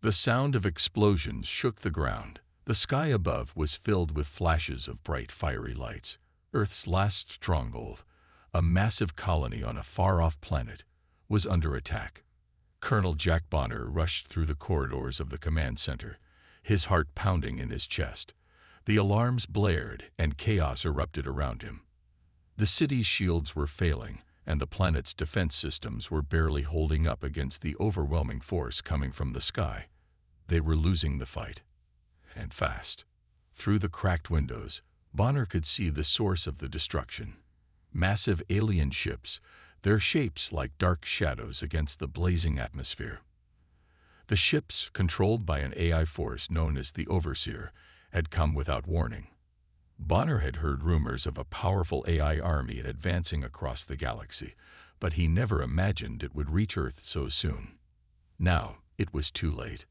The sound of explosions shook the ground. The sky above was filled with flashes of bright fiery lights. Earth's last stronghold, a massive colony on a far-off planet, was under attack. Colonel Jack Bonner rushed through the corridors of the command center, his heart pounding in his chest. The alarms blared and chaos erupted around him. The city's shields were failing, and the planet's defense systems were barely holding up against the overwhelming force coming from the sky. They were losing the fight. And fast. Through the cracked windows, Bonner could see the source of the destruction. Massive alien ships, their shapes like dark shadows against the blazing atmosphere. The ships, controlled by an AI force known as the Overseer, had come without warning. Bonner had heard rumors of a powerful AI army advancing across the galaxy, but he never imagined it would reach Earth so soon. Now, it was too late.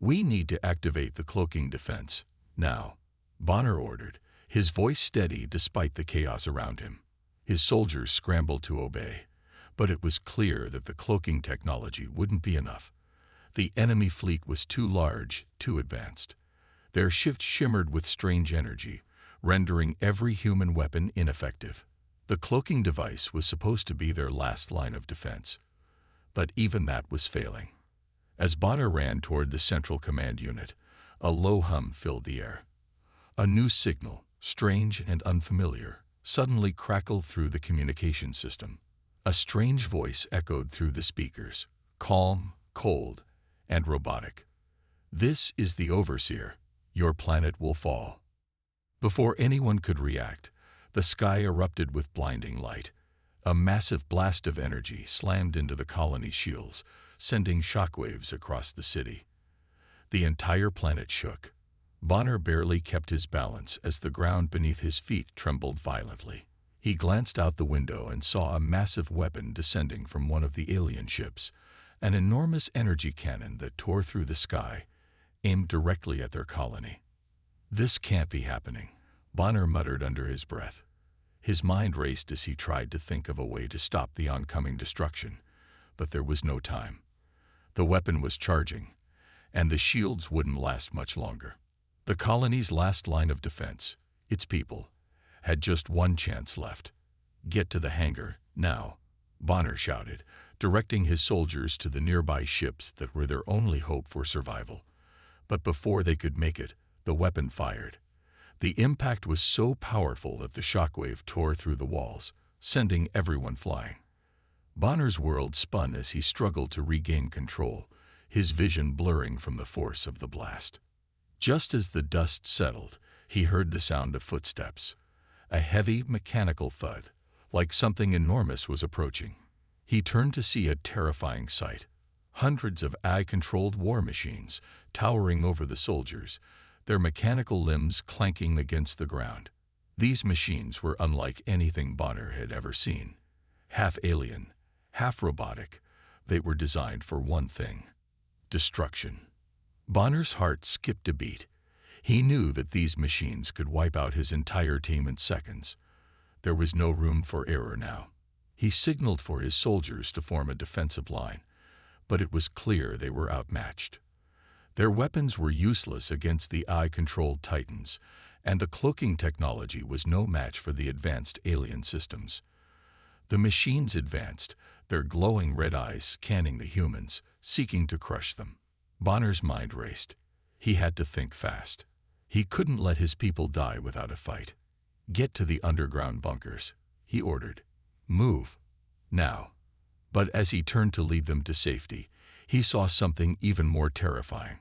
"We need to activate the cloaking defense, now," Bonner ordered, his voice steady despite the chaos around him. His soldiers scrambled to obey, but it was clear that the cloaking technology wouldn't be enough. The enemy fleet was too large, too advanced. Their ships shimmered with strange energy, rendering every human weapon ineffective. The cloaking device was supposed to be their last line of defense, but even that was failing. As Bonner ran toward the central command unit, a low hum filled the air. A new signal, strange and unfamiliar, suddenly crackled through the communication system. A strange voice echoed through the speakers, calm, cold, and robotic. "This is the Overseer. Your planet will fall." Before anyone could react, the sky erupted with blinding light. A massive blast of energy slammed into the colony's shields, sending shockwaves across the city. The entire planet shook. Bonner barely kept his balance as the ground beneath his feet trembled violently. He glanced out the window and saw a massive weapon descending from one of the alien ships, an enormous energy cannon that tore through the sky, aimed directly at their colony. "This can't be happening," Bonner muttered under his breath. His mind raced as he tried to think of a way to stop the oncoming destruction, but there was no time. The weapon was charging, and the shields wouldn't last much longer. The colony's last line of defense, its people, had just one chance left. "Get to the hangar, now," Bonner shouted, directing his soldiers to the nearby ships that were their only hope for survival. But before they could make it, the weapon fired. The impact was so powerful that the shockwave tore through the walls, sending everyone flying. Bonner's world spun as he struggled to regain control, his vision blurring from the force of the blast. Just as the dust settled, he heard the sound of footsteps, a heavy mechanical thud, like something enormous was approaching. He turned to see a terrifying sight. Hundreds of AI-controlled war machines towering over the soldiers, their mechanical limbs clanking against the ground. These machines were unlike anything Bonner had ever seen. Half alien, half robotic, they were designed for one thing: destruction. Bonner's heart skipped a beat. He knew that these machines could wipe out his entire team in seconds. There was no room for error now. He signaled for his soldiers to form a defensive line, but it was clear they were outmatched. Their weapons were useless against the AI-controlled Titans, and the cloaking technology was no match for the advanced alien systems. The machines advanced, their glowing red eyes scanning the humans, seeking to crush them. Bonner's mind raced. He had to think fast. He couldn't let his people die without a fight. "Get to the underground bunkers," he ordered. "Move. Now." But as he turned to lead them to safety, he saw something even more terrifying.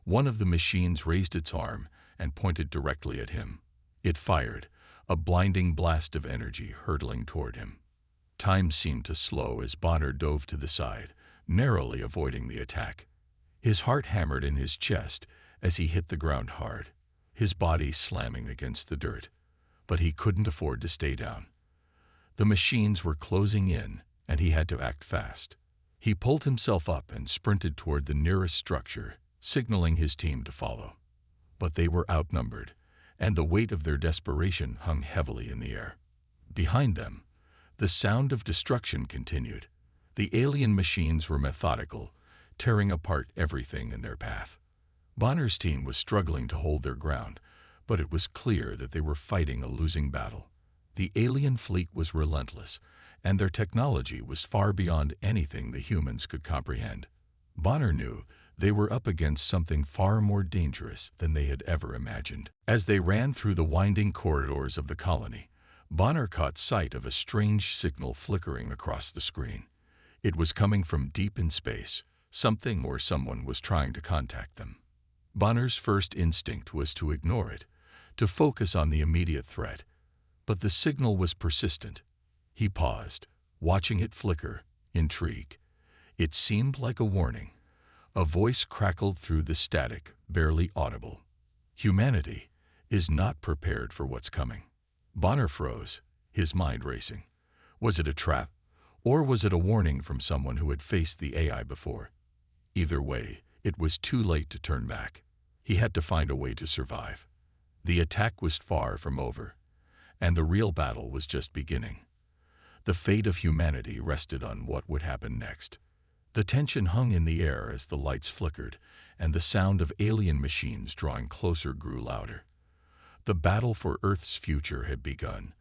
One of the machines raised its arm and pointed directly at him. It fired, a blinding blast of energy hurtling toward him. Time seemed to slow as Bonner dove to the side, narrowly avoiding the attack. His heart hammered in his chest as he hit the ground hard, his body slamming against the dirt. But he couldn't afford to stay down. The machines were closing in, and he had to act fast. He pulled himself up and sprinted toward the nearest structure, signaling his team to follow. But they were outnumbered, and the weight of their desperation hung heavily in the air. Behind them, the sound of destruction continued. The alien machines were methodical, tearing apart everything in their path. Bonner's team was struggling to hold their ground, but it was clear that they were fighting a losing battle. The alien fleet was relentless, and their technology was far beyond anything the humans could comprehend. Bonner knew they were up against something far more dangerous than they had ever imagined. As they ran through the winding corridors of the colony, Bonner caught sight of a strange signal flickering across the screen. It was coming from deep in space. Something or someone was trying to contact them. Bonner's first instinct was to ignore it, to focus on the immediate threat. But the signal was persistent. He paused, watching it flicker, intrigued. It seemed like a warning. A voice crackled through the static, barely audible. Humanity is not prepared for what's coming. Bonner froze, his mind racing. Was it a trap, or was it a warning from someone who had faced the AI before? Either way, it was too late to turn back. He had to find a way to survive. The attack was far from over, and the real battle was just beginning. The fate of humanity rested on what would happen next. The tension hung in the air as the lights flickered, and the sound of alien machines drawing closer grew louder. The battle for Earth's future had begun,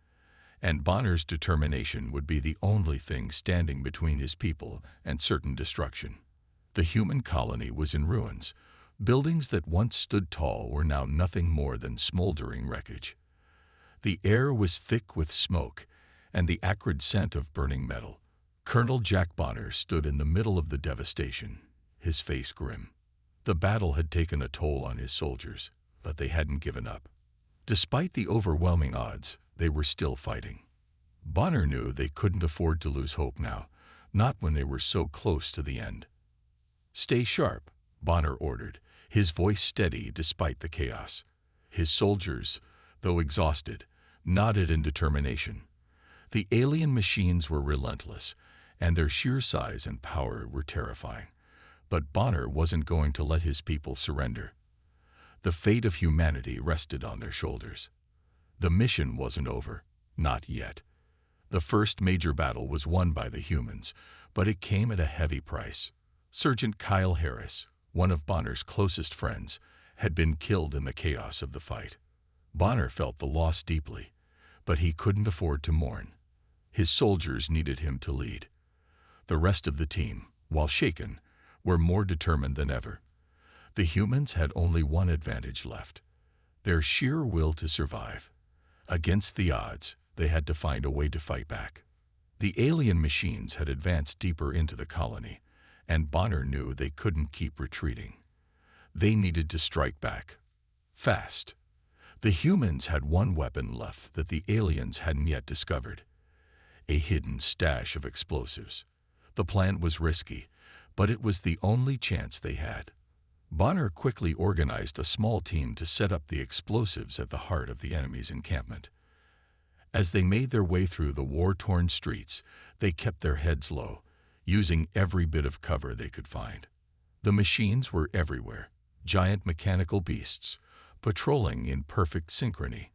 and Bonner's determination would be the only thing standing between his people and certain destruction. The human colony was in ruins. Buildings that once stood tall were now nothing more than smoldering wreckage. The air was thick with smoke and the acrid scent of burning metal. Colonel Jack Bonner stood in the middle of the devastation, his face grim. The battle had taken a toll on his soldiers, but they hadn't given up. Despite the overwhelming odds, they were still fighting. Bonner knew they couldn't afford to lose hope now, not when they were so close to the end. "Stay sharp," Bonner ordered, his voice steady despite the chaos. His soldiers, though exhausted, nodded in determination. The alien machines were relentless, and their sheer size and power were terrifying. But Bonner wasn't going to let his people surrender. The fate of humanity rested on their shoulders. The mission wasn't over, not yet. The first major battle was won by the humans, but it came at a heavy price. Sergeant Kyle Harris, one of Bonner's closest friends, had been killed in the chaos of the fight. Bonner felt the loss deeply, but he couldn't afford to mourn. His soldiers needed him to lead. The rest of the team, while shaken, were more determined than ever. The humans had only one advantage left: their sheer will to survive. Against the odds, they had to find a way to fight back. The alien machines had advanced deeper into the colony, and Bonner knew they couldn't keep retreating. They needed to strike back. Fast. The humans had one weapon left that the aliens hadn't yet discovered: a hidden stash of explosives. The plan was risky, but it was the only chance they had. Bonner quickly organized a small team to set up the explosives at the heart of the enemy's encampment. As they made their way through the war-torn streets, they kept their heads low, using every bit of cover they could find. The machines were everywhere, giant mechanical beasts, patrolling in perfect synchrony.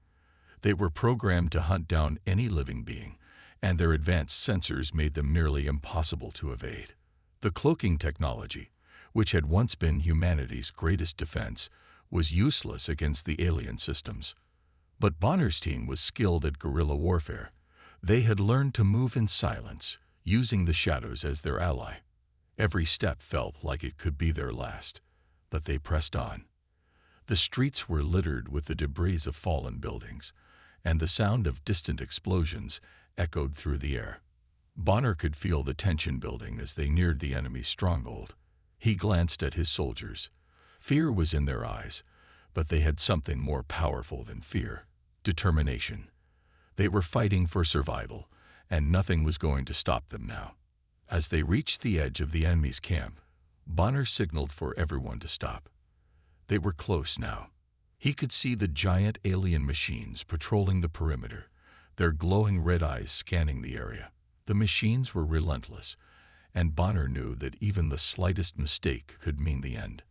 They were programmed to hunt down any living being, and their advanced sensors made them nearly impossible to evade. The cloaking technology, which had once been humanity's greatest defense, was useless against the alien systems. But Bonner's team was skilled at guerrilla warfare. They had learned to move in silence, using the shadows as their ally. Every step felt like it could be their last, but they pressed on. The streets were littered with the debris of fallen buildings, and the sound of distant explosions echoed through the air. Bonner could feel the tension building as they neared the enemy's stronghold. He glanced at his soldiers. Fear was in their eyes, but they had something more powerful than fear: determination. They were fighting for survival, and nothing was going to stop them now. As they reached the edge of the enemy's camp, Bonner signaled for everyone to stop. They were close now. He could see the giant alien machines patrolling the perimeter, their glowing red eyes scanning the area. The machines were relentless, and Bonner knew that even the slightest mistake could mean the end.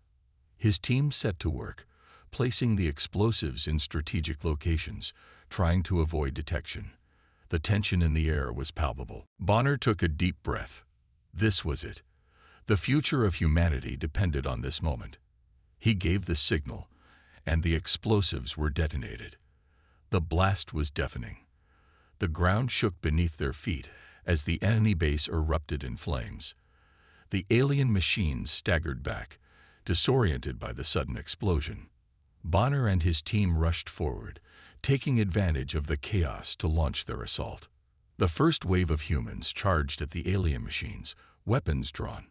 His team set to work, placing the explosives in strategic locations, trying to avoid detection. The tension in the air was palpable. Bonner took a deep breath. This was it. The future of humanity depended on this moment. He gave the signal, and the explosives were detonated. The blast was deafening. The ground shook beneath their feet as the enemy base erupted in flames. The alien machines staggered back, disoriented by the sudden explosion. Bonner and his team rushed forward, taking advantage of the chaos to launch their assault. The first wave of humans charged at the alien machines, weapons drawn.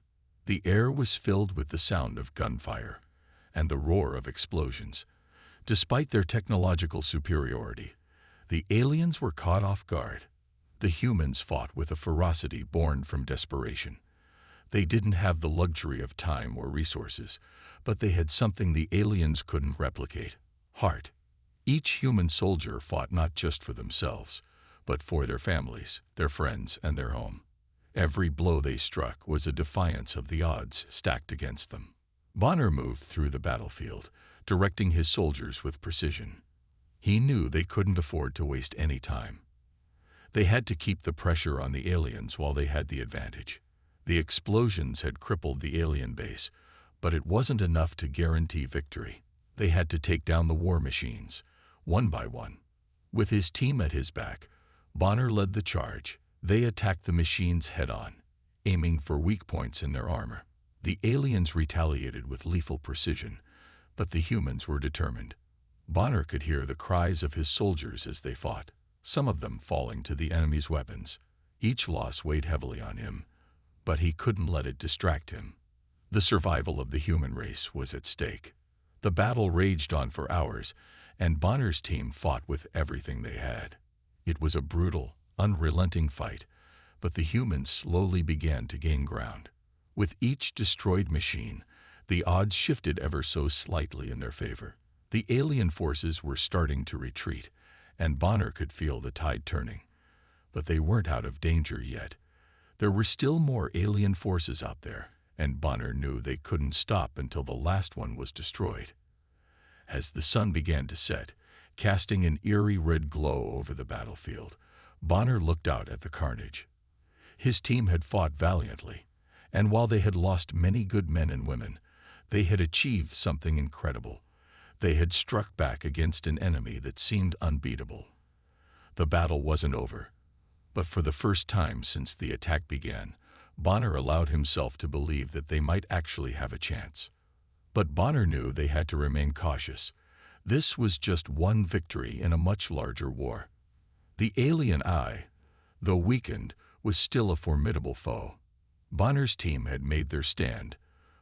The air was filled with the sound of gunfire and the roar of explosions. Despite their technological superiority, the aliens were caught off guard. The humans fought with a ferocity born from desperation. They didn't have the luxury of time or resources, but they had something the aliens couldn't replicate: heart. Each human soldier fought not just for themselves, but for their families, their friends, and their home. Every blow they struck was a defiance of the odds stacked against them. Bonner moved through the battlefield, directing his soldiers with precision. He knew they couldn't afford to waste any time. They had to keep the pressure on the aliens while they had the advantage. The explosions had crippled the alien base, but it wasn't enough to guarantee victory. They had to take down the war machines, one by one. With his team at his back, Bonner led the charge. They attacked the machines head-on, aiming for weak points in their armor. The aliens retaliated with lethal precision, but the humans were determined. Bonner could hear the cries of his soldiers as they fought, some of them falling to the enemy's weapons. Each loss weighed heavily on him, but he couldn't let it distract him. The survival of the human race was at stake. The battle raged on for hours, and Bonner's team fought with everything they had. It was a brutal, unrelenting fight, but the humans slowly began to gain ground. With each destroyed machine, the odds shifted ever so slightly in their favor. The alien forces were starting to retreat, and Bonner could feel the tide turning. But they weren't out of danger yet. There were still more alien forces out there, and Bonner knew they couldn't stop until the last one was destroyed. As the sun began to set, casting an eerie red glow over the battlefield, Bonner looked out at the carnage. His team had fought valiantly, and while they had lost many good men and women, they had achieved something incredible. They had struck back against an enemy that seemed unbeatable. The battle wasn't over, but for the first time since the attack began, Bonner allowed himself to believe that they might actually have a chance. But Bonner knew they had to remain cautious. This was just one victory in a much larger war. The alien eye, though weakened, was still a formidable foe. Bonner's team had made their stand,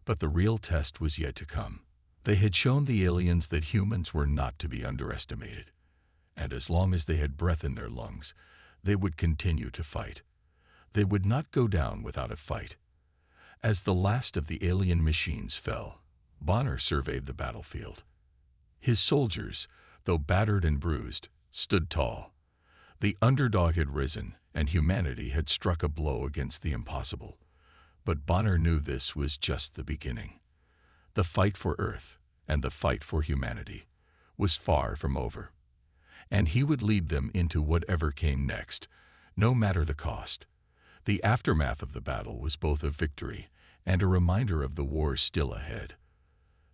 but the real test was yet to come. They had shown the aliens that humans were not to be underestimated, and as long as they had breath in their lungs, they would continue to fight. They would not go down without a fight. As the last of the alien machines fell, Bonner surveyed the battlefield. His soldiers, though battered and bruised, stood tall. The underdog had risen, and humanity had struck a blow against the impossible. But Bonner knew this was just the beginning. The fight for Earth, and the fight for humanity, was far from over. And he would lead them into whatever came next, no matter the cost. The aftermath of the battle was both a victory and a reminder of the war still ahead.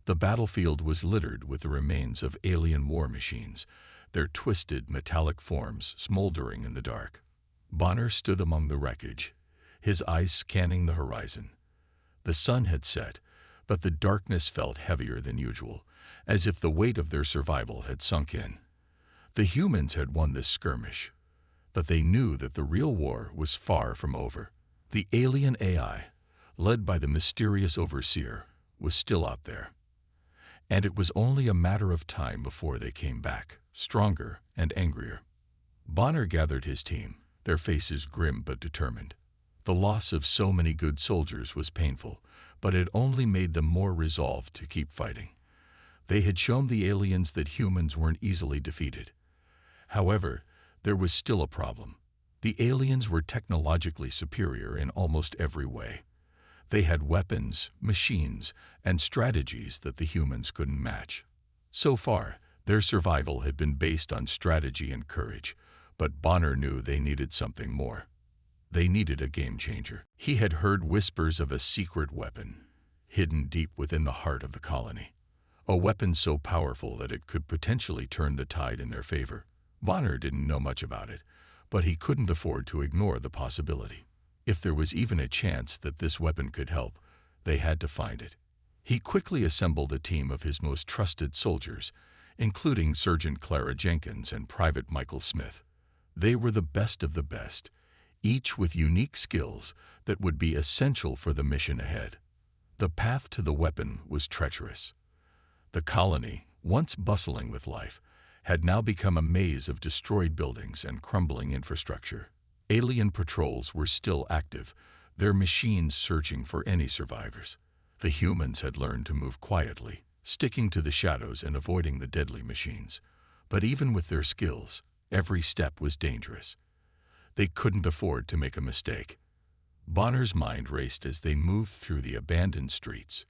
The battlefield was littered with the remains of alien war machines, their twisted metallic forms smoldering in the dark. Bonner stood among the wreckage, his eyes scanning the horizon. The sun had set, but the darkness felt heavier than usual, as if the weight of their survival had sunk in. The humans had won this skirmish, but they knew that the real war was far from over. The alien AI, led by the mysterious overseer, was still out there. And it was only a matter of time before they came back, stronger and angrier. Bonner gathered his team, their faces grim but determined. The loss of so many good soldiers was painful, but it only made them more resolved to keep fighting. They had shown the aliens that humans weren't easily defeated. However, there was still a problem. The aliens were technologically superior in almost every way. They had weapons, machines, and strategies that the humans couldn't match. So far, their survival had been based on strategy and courage, but Bonner knew they needed something more. They needed a game changer. He had heard whispers of a secret weapon, hidden deep within the heart of the colony. A weapon so powerful that it could potentially turn the tide in their favor. Bonner didn't know much about it, but he couldn't afford to ignore the possibility. If there was even a chance that this weapon could help, they had to find it. He quickly assembled a team of his most trusted soldiers, including Sergeant Clara Jenkins and Private Michael Smith. They were the best of the best, each with unique skills that would be essential for the mission ahead. The path to the weapon was treacherous. The colony, once bustling with life, had now become a maze of destroyed buildings and crumbling infrastructure. Alien patrols were still active, their machines searching for any survivors. The humans had learned to move quietly, sticking to the shadows and avoiding the deadly machines. But even with their skills, every step was dangerous. They couldn't afford to make a mistake. Bonner's mind raced as they moved through the abandoned streets.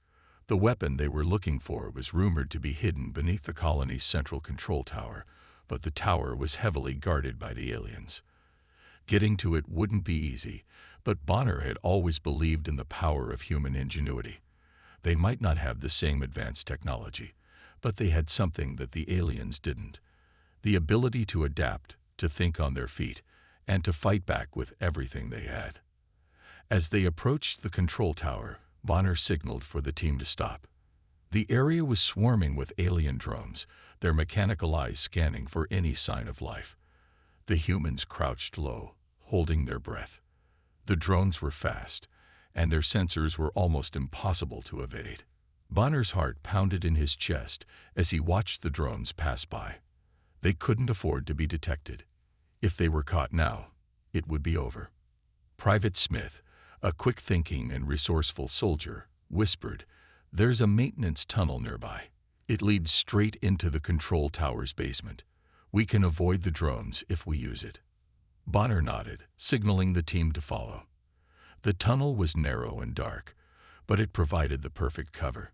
The weapon they were looking for was rumored to be hidden beneath the colony's central control tower, but the tower was heavily guarded by the aliens. Getting to it wouldn't be easy, but Bonner had always believed in the power of human ingenuity. They might not have the same advanced technology, but they had something that the aliens didn't: the ability to adapt, to think on their feet, and to fight back with everything they had. As they approached the control tower, Bonner signaled for the team to stop. The area was swarming with alien drones, their mechanical eyes scanning for any sign of life. The humans crouched low, holding their breath. The drones were fast, and their sensors were almost impossible to evade. Bonner's heart pounded in his chest as he watched the drones pass by. They couldn't afford to be detected. If they were caught now, it would be over. Private Smith, a quick-thinking and resourceful soldier, whispered, "There's a maintenance tunnel nearby. It leads straight into the control tower's basement. We can avoid the drones if we use it." Bonner nodded, signaling the team to follow. The tunnel was narrow and dark, but it provided the perfect cover.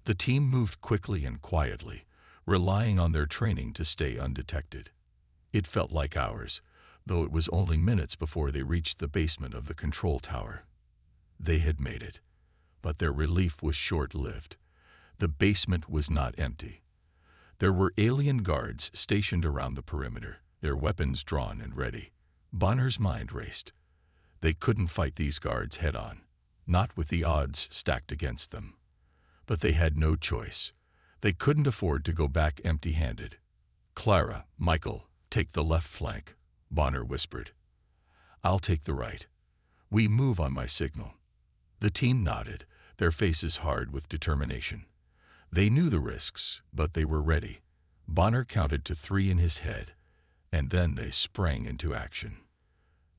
The team moved quickly and quietly, relying on their training to stay undetected. It felt like hours, though it was only minutes before they reached the basement of the control tower. They had made it, but their relief was short-lived. The basement was not empty. There were alien guards stationed around the perimeter, their weapons drawn and ready. Bonner's mind raced. They couldn't fight these guards head-on, not with the odds stacked against them. But they had no choice. They couldn't afford to go back empty-handed. "Clara, Michael, take the left flank," Bonner whispered. "I'll take the right. We move on my signal." The team nodded, their faces hard with determination. They knew the risks, but they were ready. Bonner counted to 3 in his head, and then they sprang into action.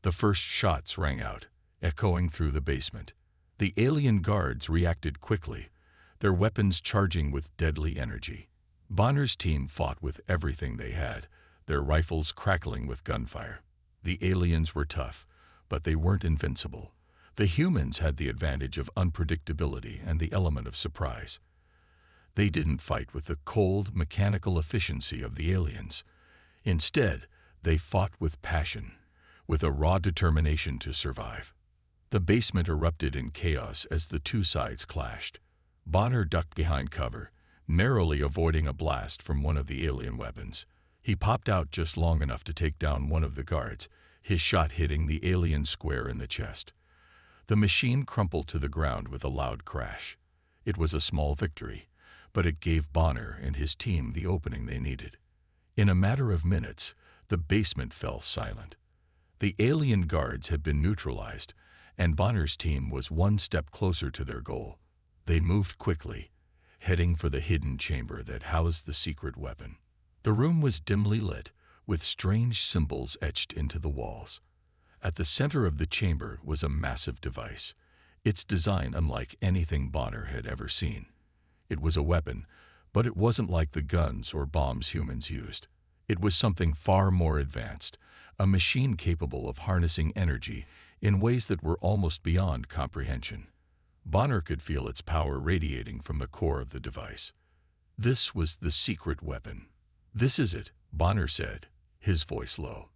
The first shots rang out, echoing through the basement. The alien guards reacted quickly, their weapons charging with deadly energy. Bonner's team fought with everything they had, their rifles crackling with gunfire. The aliens were tough, but they weren't invincible. The humans had the advantage of unpredictability and the element of surprise. They didn't fight with the cold, mechanical efficiency of the aliens. Instead, they fought with passion, with a raw determination to survive. The basement erupted in chaos as the two sides clashed. Bonner ducked behind cover, narrowly avoiding a blast from one of the alien weapons. He popped out just long enough to take down one of the guards, his shot hitting the alien square in the chest. The machine crumpled to the ground with a loud crash. It was a small victory, but it gave Bonner and his team the opening they needed. In a matter of minutes, the basement fell silent. The alien guards had been neutralized, and Bonner's team was one step closer to their goal. They moved quickly, heading for the hidden chamber that housed the secret weapon. The room was dimly lit, with strange symbols etched into the walls. At the center of the chamber was a massive device, its design unlike anything Bonner had ever seen. It was a weapon, but it wasn't like the guns or bombs humans used. It was something far more advanced, a machine capable of harnessing energy in ways that were almost beyond comprehension. Bonner could feel its power radiating from the core of the device. This was the secret weapon. "This is it," Bonner said, his voice low.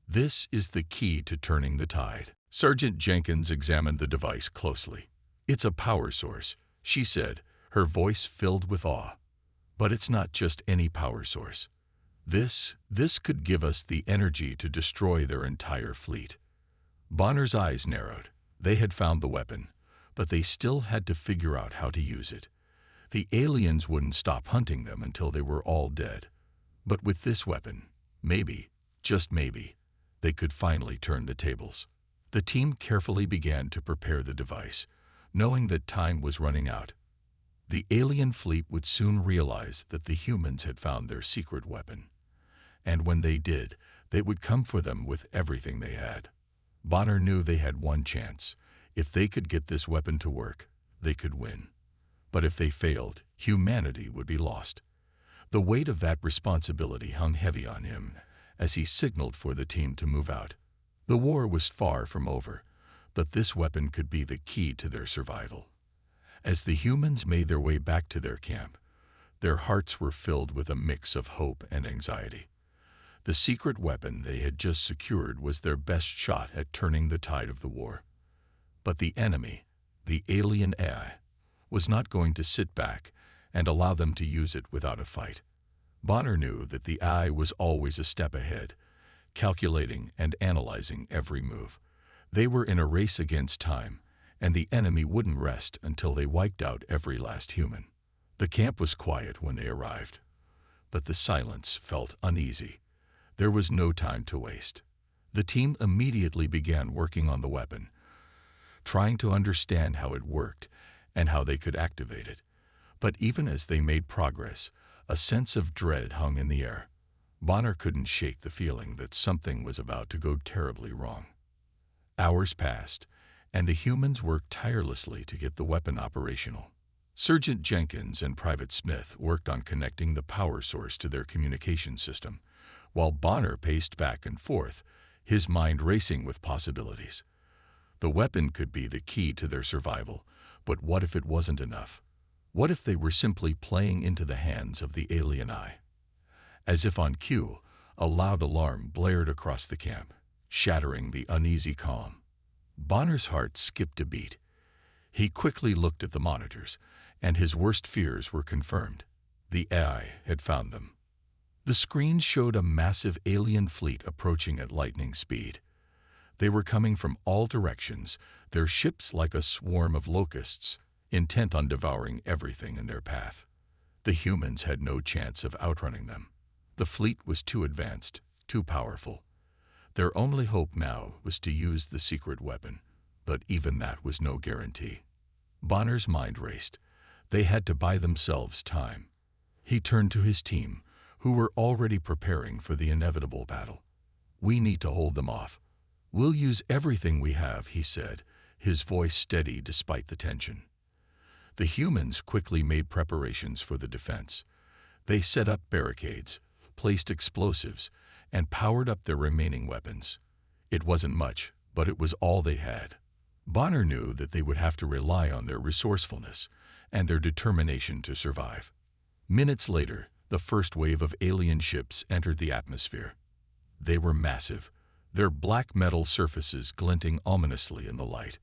"This is the key to turning the tide." Sergeant Jenkins examined the device closely. "It's a power source," she said, her voice filled with awe. "But it's not just any power source. This could give us the energy to destroy their entire fleet." Bonner's eyes narrowed. They had found the weapon, but they still had to figure out how to use it. The aliens wouldn't stop hunting them until they were all dead. But with this weapon, maybe, just maybe, they could finally turn the tables. The team carefully began to prepare the device, knowing that time was running out. The alien fleet would soon realize that the humans had found their secret weapon. And when they did, they would come for them with everything they had. Bonner knew they had one chance. If they could get this weapon to work, they could win. But if they failed, humanity would be lost. The weight of that responsibility hung heavy on him as he signaled for the team to move out. The war was far from over, but this weapon could be the key to their survival. As the humans made their way back to their camp, their hearts were filled with a mix of hope and anxiety. The secret weapon they had just secured was their best shot at turning the tide of the war. But the enemy, the alien AI, was not going to sit back and allow them to use it without a fight. Bonner knew that the AI was always a step ahead, calculating and analyzing every move. They were in a race against time, and the enemy wouldn't rest until they wiped out every last human. The camp was quiet when they arrived, but the silence felt uneasy. There was no time to waste. The team immediately began working on the weapon, trying to understand how it worked and how they could activate it. But even as they made progress, a sense of dread hung in the air. Bonner couldn't shake the feeling that something was about to go terribly wrong. Hours passed, and the humans worked tirelessly to get the weapon operational. Sergeant Jenkins and Private Smith worked on connecting the power source to their communication system, while Bonner paced back and forth, his mind racing with possibilities. The weapon could be the key to their survival, but what if it wasn't enough? What if they were simply playing into the hands of the alien eye? As if on cue, a loud alarm blared across the camp, shattering the uneasy calm. Bonner's heart skipped a beat. He quickly looked at the monitors, and his worst fears were confirmed. The AI had found them. The screen showed a massive alien fleet approaching at lightning speed. They were coming from all directions, their ships like a swarm of locusts, intent on devouring everything in their path. The humans had no chance of outrunning them. The fleet was too advanced, too powerful. Their only hope now was to use the secret weapon, but even that was no guarantee. Bonner's mind raced. They had to buy themselves time. He turned to his team, who were already preparing for the inevitable battle. "We need to hold them off. We'll use everything we have," he said, his voice steady despite the tension. The humans quickly made preparations for the defense. They set up barricades, placed explosives, and powered up their remaining weapons. It wasn't much, but it was all they had. Bonner knew that they would have to rely on their resourcefulness and their determination to survive. Minutes later, the first wave of alien ships entered the atmosphere. They were massive, their black metal surfaces glinting ominously in the light.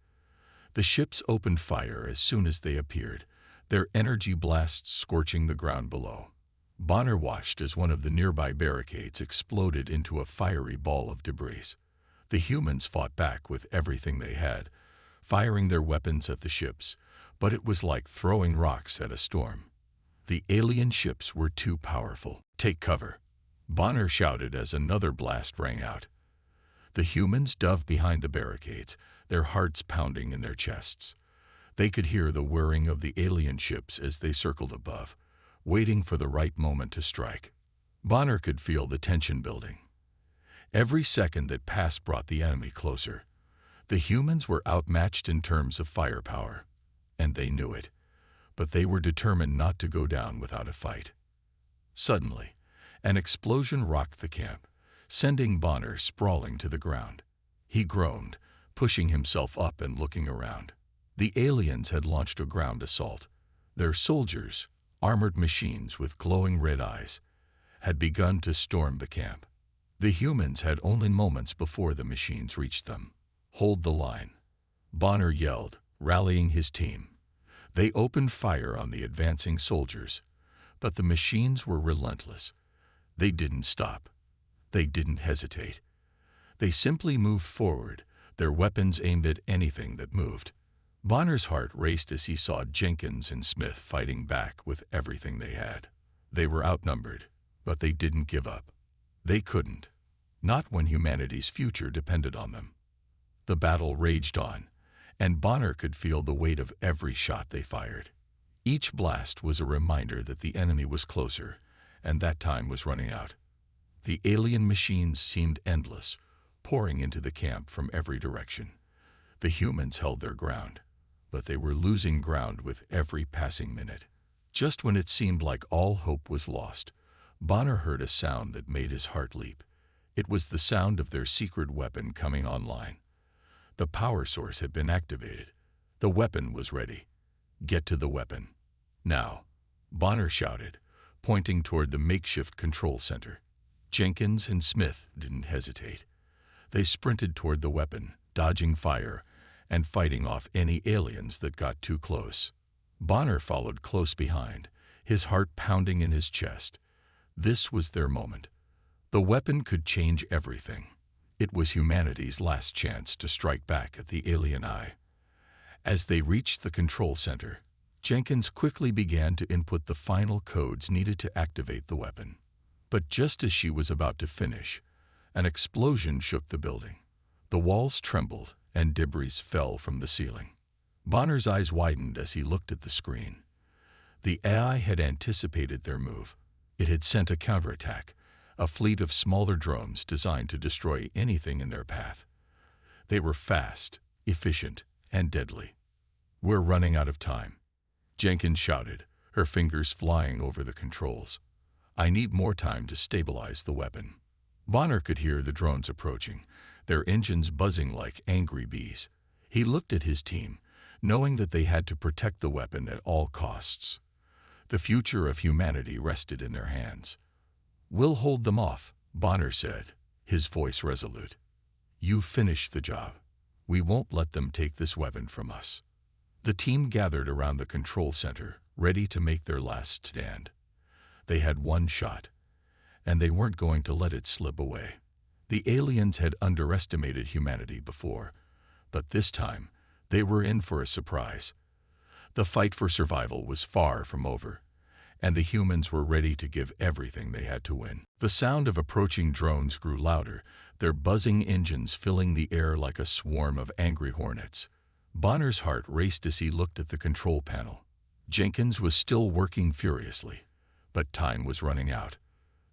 The ships opened fire as soon as they appeared, their energy blasts scorching the ground below. Bonner watched as one of the nearby barricades exploded into a fiery ball of debris. The humans fought back with everything they had, firing their weapons at the ships, but it was like throwing rocks at a storm. The alien ships were too powerful. "Take cover," Bonner shouted as another blast rang out. The humans dove behind the barricades, their hearts pounding in their chests. They could hear the whirring of the alien ships as they circled above, waiting for the right moment to strike. Bonner could feel the tension building. Every second that passed brought the enemy closer. The humans were outmatched in terms of firepower, and they knew it, but they were determined not to go down without a fight. Suddenly, an explosion rocked the camp, sending Bonner sprawling to the ground. He groaned, pushing himself up and looking around. The aliens had launched a ground assault. Their soldiers, armored machines with glowing red eyes, had begun to storm the camp. The humans had only moments before the machines reached them. "Hold the line," Bonner yelled, rallying his team. They opened fire on the advancing soldiers, but the machines were relentless. They didn't stop. They didn't hesitate. They simply moved forward, their weapons aimed at anything that moved. Bonner's heart raced as he saw Jenkins and Smith fighting back with everything they had. They were outnumbered, but they didn't give up. They couldn't. Not when humanity's future depended on them. The battle raged on, and Bonner could feel the weight of every shot they fired. Each blast was a reminder that the enemy was closer, and that time was running out. The alien machines seemed endless, pouring into the camp from every direction. The humans held their ground, but they were losing ground with every passing minute. Just when it seemed like all hope was lost, Bonner heard a sound that made his heart leap. It was the sound of their secret weapon coming online. The power source had been activated. The weapon was ready. "Get to the weapon. Now," Bonner shouted, pointing toward the makeshift control center. Jenkins and Smith didn't hesitate. They sprinted toward the weapon, dodging fire and fighting off any aliens that got too close. Bonner followed close behind, his heart pounding in his chest. This was their moment. The weapon could change everything. It was humanity's last chance to strike back at the alien eye. As they reached the control center, Jenkins quickly began to input the final codes needed to activate the weapon. But just as she was about to finish, an explosion shook the building. The walls trembled and debris fell from the ceiling. Bonner's eyes widened as he looked at the screen. The AI had anticipated their move. It had sent a counterattack, a fleet of smaller drones designed to destroy anything in their path. They were fast, efficient, and deadly. "We're running out of time," Jenkins shouted, her fingers flying over the controls. "I need more time to stabilize the weapon." Bonner could hear the drones approaching, their engines buzzing like angry bees. He looked at his team, knowing that they had to protect the weapon at all costs. The future of humanity rested in their hands. "We'll hold them off," Bonner said, his voice resolute. "You finish the job. We won't let them take this weapon from us." The team gathered around the control center, ready to make their last stand. They had one shot, and they weren't going to let it slip away. The aliens had underestimated humanity before, but this time they were in for a surprise. The fight for survival was far from over, and the humans were ready to give everything they had to win. The sound of approaching drones grew louder, their buzzing engines filling the air like a swarm of angry hornets. Bonner's heart raced as he looked at the control panel. Jenkins was still working furiously, but time was running out.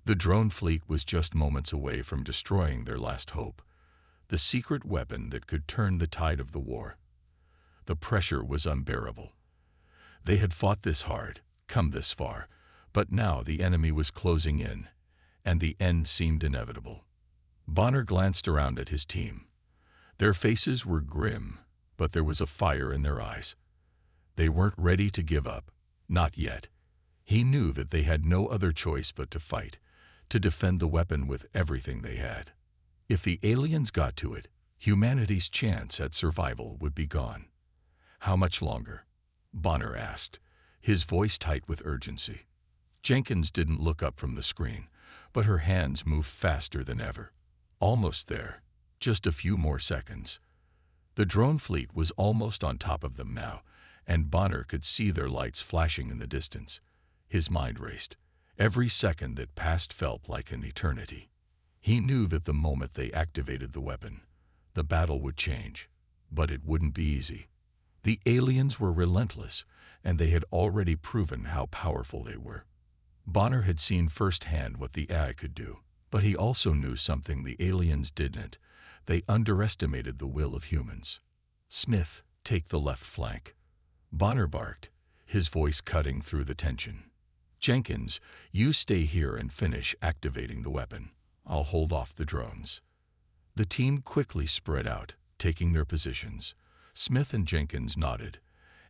The drone fleet was just moments away from destroying their last hope, the secret weapon that could turn the tide of the war. The pressure was unbearable. They had fought this hard, come this far, but now the enemy was closing in, and the end seemed inevitable. Bonner glanced around at his team. Their faces were grim, but there was a fire in their eyes. They weren't ready to give up, not yet. He knew that they had no other choice but to fight, to defend the weapon with everything they had. If the aliens got to it, humanity's chance at survival would be gone. "How much longer?" Bonner asked, his voice tight with urgency. Jenkins didn't look up from the screen, but her hands moved faster than ever. Almost there, just a few more seconds. The drone fleet was almost on top of them now, and Bonner could see their lights flashing in the distance. His mind raced. Every second that passed felt like an eternity. He knew that the moment they activated the weapon, the battle would change, but it wouldn't be easy. The aliens were relentless, and they had already proven how powerful they were. Bonner had seen firsthand what the AI could do, but he also knew something the aliens didn't. They underestimated the will of humans. "Smith, take the left flank," Bonner barked, his voice cutting through the tension. "Jenkins, you stay here and finish activating the weapon. I'll hold off the drones." The team quickly spread out, taking their positions. Smith and Jenkins nodded,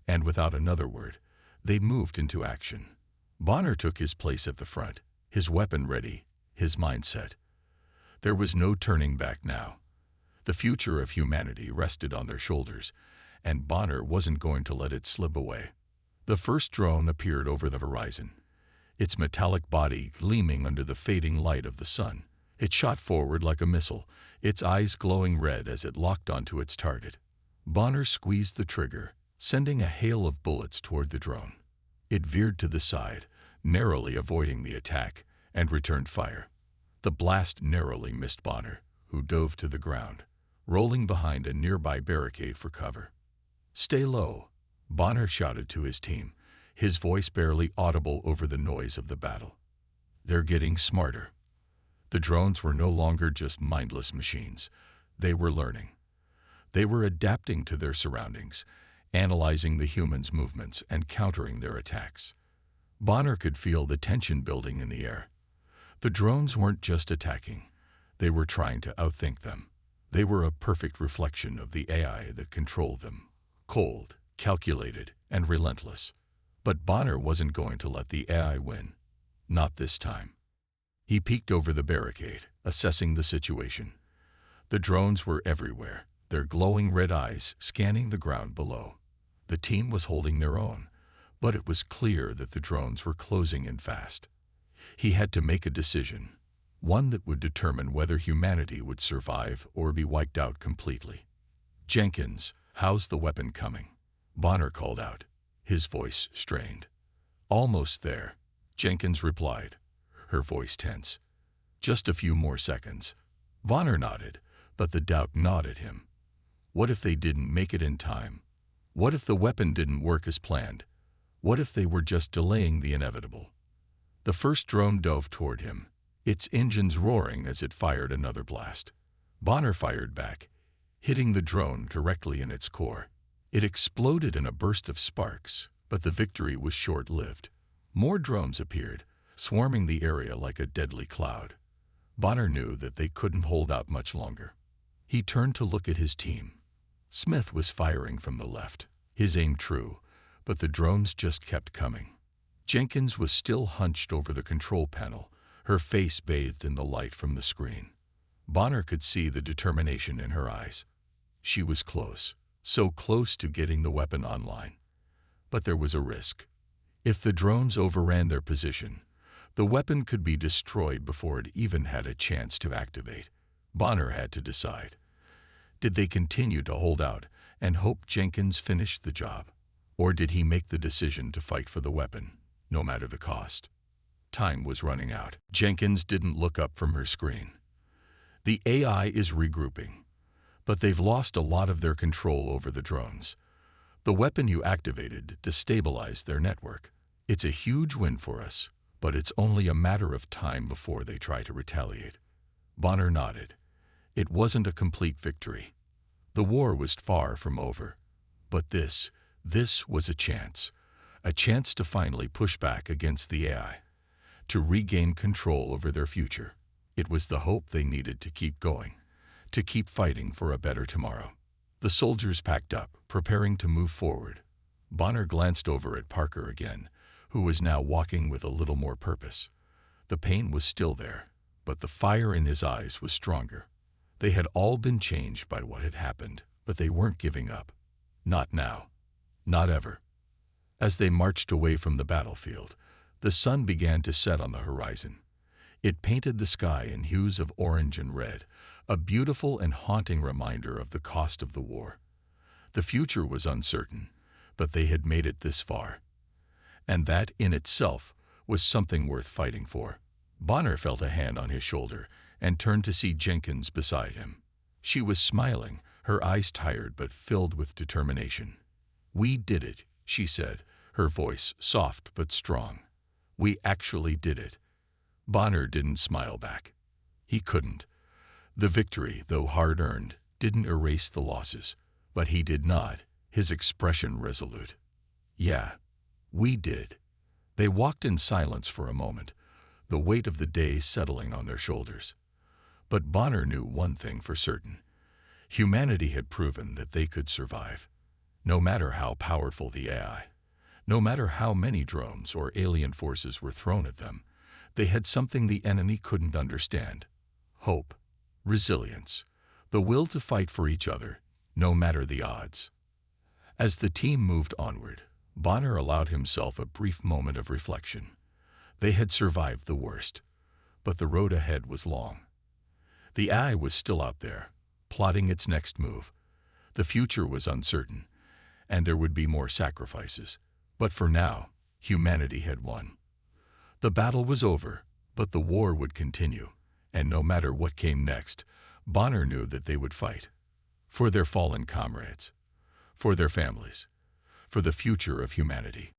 and without another word, they moved into action. Bonner took his place at the front, his weapon ready, his mind set. There was no turning back now. The future of humanity rested on their shoulders, and Bonner wasn't going to let it slip away. The first drone appeared over the horizon, its metallic body gleaming under the fading light of the sun. It shot forward like a missile, its eyes glowing red as it locked onto its target. Bonner squeezed the trigger, sending a hail of bullets toward the drone. It veered to the side, narrowly avoiding the attack, and returned fire. The blast narrowly missed Bonner, who dove to the ground, rolling behind a nearby barricade for cover. "Stay low," Bonner shouted to his team, his voice barely audible over the noise of the battle. "They're getting smarter." The drones were no longer just mindless machines. They were learning. They were adapting to their surroundings, analyzing the humans' movements and countering their attacks. Bonner could feel the tension building in the air. The drones weren't just attacking. They were trying to outthink them. They were a perfect reflection of the AI that controlled them. Cold, calculated, and relentless. But Bonner wasn't going to let the AI win. Not this time. He peeked over the barricade, assessing the situation. The drones were everywhere, their glowing red eyes scanning the ground below. The team was holding their own, but it was clear that the drones were closing in fast. He had to make a decision, one that would determine whether humanity would survive or be wiped out completely. "Jenkins, how's the weapon coming?" Bonner called out, his voice strained. "Almost there," Jenkins replied, her voice tense. "Just a few more seconds." Bonner nodded, but the doubt gnawed at him. What if they didn't make it in time? What if the weapon didn't work as planned? What if they were just delaying the inevitable? The first drone dove toward him, its engines roaring as it fired another blast. Bonner fired back, hitting the drone directly in its core. It exploded in a burst of sparks, but the victory was short-lived. More drones appeared, swarming the area like a deadly cloud. Bonner knew that they couldn't hold out much longer. He turned to look at his team. Smith was firing from the left, his aim true, but the drones just kept coming. Jenkins was still hunched over the control panel, her face bathed in the light from the screen. Bonner could see the determination in her eyes. She was close, so close to getting the weapon online. But there was a risk. If the drones overran their position, the weapon could be destroyed before it even had a chance to activate. Bonner had to decide. Did they continue to hold out and hope Jenkins finished the job? Or did he make the decision to fight for the weapon, no matter the cost? Time was running out. Jenkins didn't look up from her screen. "The AI is regrouping, but they've lost a lot of their control over the drones. The weapon you activated destabilized their network. It's a huge win for us, but it's only a matter of time before they try to retaliate." Bonner nodded. It wasn't a complete victory. The war was far from over. But this was a chance to finally push back against the AI, to regain control over their future. It was the hope they needed to keep going, to keep fighting for a better tomorrow. The soldiers packed up, preparing to move forward. Bonner glanced over at Parker again, who was now walking with a little more purpose. The pain was still there, but the fire in his eyes was stronger. They had all been changed by what had happened, but they weren't giving up. Not now. Not ever. As they marched away from the battlefield, the sun began to set on the horizon. It painted the sky in hues of orange and red, a beautiful and haunting reminder of the cost of the war. The future was uncertain, but they had made it this far. And that, in itself, was something worth fighting for. Bonner felt a hand on his shoulder and turned to see Jenkins beside him. She was smiling, her eyes tired but filled with determination. "We did it," she said, her voice soft but strong. "We actually did it." Bonner didn't smile back. He couldn't. The victory, though hard-earned, didn't erase the losses, but he did nod, his expression resolute. "Yeah, we did." They walked in silence for a moment, the weight of the day settling on their shoulders. But Bonner knew one thing for certain. Humanity had proven that they could survive. No matter how powerful the AI, no matter how many drones or alien forces were thrown at them, they had something the enemy couldn't understand. Hope, resilience, the will to fight for each other, no matter the odds. As the team moved onward, Bonner allowed himself a brief moment of reflection. They had survived the worst, but the road ahead was long. The eye was still out there, plotting its next move. The future was uncertain, and there would be more sacrifices. But for now, humanity had won. The battle was over, but the war would continue, and no matter what came next, Bonner knew that they would fight. For their fallen comrades, for their families, for the future of humanity.